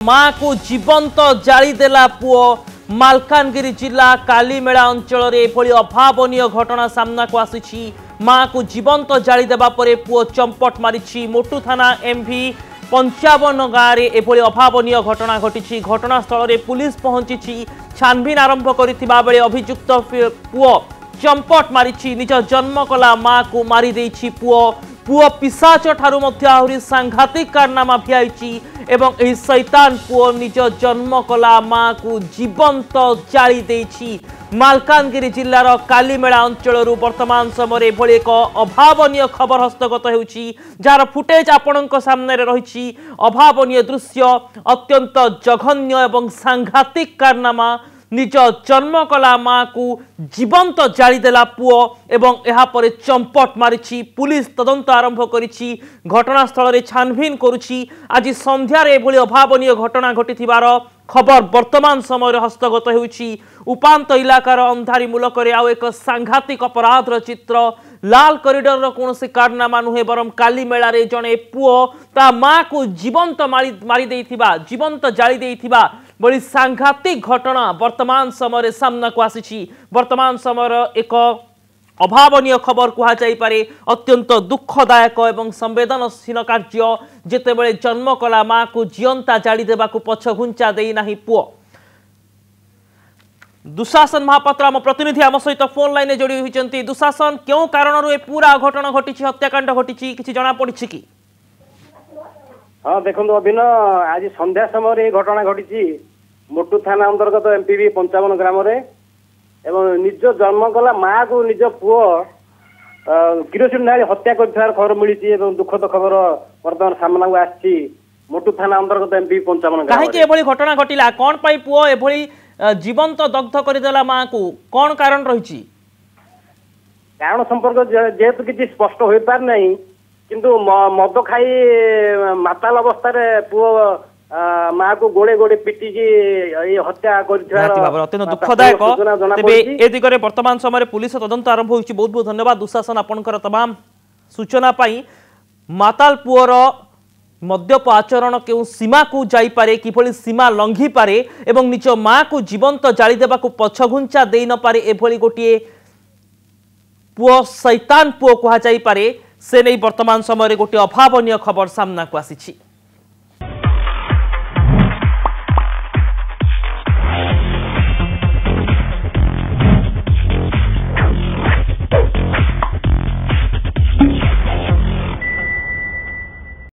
माँ को जीवंत जाली देला पुओ मालकानगिरी जिला कालीमेला अंचल एभली अभावनीय घटना सामना को आसी। माँ को जीवंत जाली देबा परे पुओ चंपट मारी। मोटू थाना एमवी 55 गाँव में एभली अभावनीय घटना घटी। घटनास्थल में पुलिस पहुंची छानबीन आरंभ करथिबा बेले अभियुक्त पुओ चंपट मारी। निज जन्म कला माँ को मारी देछि। पुओ पिशाच ठारू मध्य आहुरी सांघातिक कारनामा भिआइछि एवं एही शैतान पुओ निज जन्म कला माँ को जीवंत जाली देछि। मालकानगिरी जिल्लार कालीमेला अंचल वर्तमान समय एभली एक अभावनीय खबर हस्तगत होउछि, जार फुटेज आपणक सामने रही। अभावनीय दृश्य, अत्यंत जघन्य एवं सांघातिक कारनामा। निज जन्म कला माँ को जीवंत जाली देला पुओ एवं एहा परे चंपट मारी। पुलिस तदंत आरंभ करिछि, घटनास्थल में छानबीन करुछि। आज संध्यार एभली अभावनीय घटना घटिथिबार खबर वर्तमान समय हस्तगत होउछि। उपांत इलाकार अंधारी मुलक आउ एक सांघातिक अपराधर चित्र। लाल करिडोर कौनसी कारनामा नुहे बरम कालीमेला रे जणे पुओ ता माँ को जीवंत मारी देइथिबा, जीवंत जाली देइथिबा बड़ी सांघातिक घटना वर्तमान समय सामना को आसी। वर्तमान समय एक अभावनीय खबर कहुई पारे। अत्यंत दुखदायक एवं संवेदनशील कार्य जेतेबेले जन्म कला माँ को जीवंता जाली देबा को पछ घुंचा देई नाही पुओ। दुशासन महापात्र आम प्रतिनिधि आम सहित फोन लाइन जोड़ी होती। दुशासन, क्यों कारण पूरा घटना घटी, हत्याकांड घटी, किसी जना पड़ी कि? हाँ देखो अभिन आज संध्या समय घटना घटी मोटू थाना अंतर्गत एमपीवी 55 ग्राम एवं निज जन्म कला माँ को निज पुओ किरोसिन ढाली हत्या कर खबर मिली। दुखद खबर बर्तमान सामना को आसी मोटू थाना अंतर्गत एमपीवी 55 ग्राम। कहीं घटना घटला कौन पाई पुओ एभली जीवंत दग्ध करदेला माँ को, कौन कारण रही? कारण संपर्क जेहेतु किसी स्पष्ट हो पार नहीं, किंतु मद खाई माताल अवस्था पुओ माँ को गोड़े गोड़े पिटी हत्या अत्यंत दुखदायक। तेबे ए दिगरे वर्तमान समय पुलिस तदंत आरंभ होइछि। बहुत बहुत धन्यवाद दुशासन आपनकर तमाम सूचना पाई। माताल पुओर मद्यप आचरण केउ सीमा को जाई पारे, किभली सीमा लंघी पारे एवं निज माँ को जीवंत जाली देबा को पछघुंचा देई न पारे, एभली गोटिए पुओ शैतान पुओ कहा जाई पारे। से नहीं वर्तमान समय गोटे अभावनीय खबर सामना को आसी।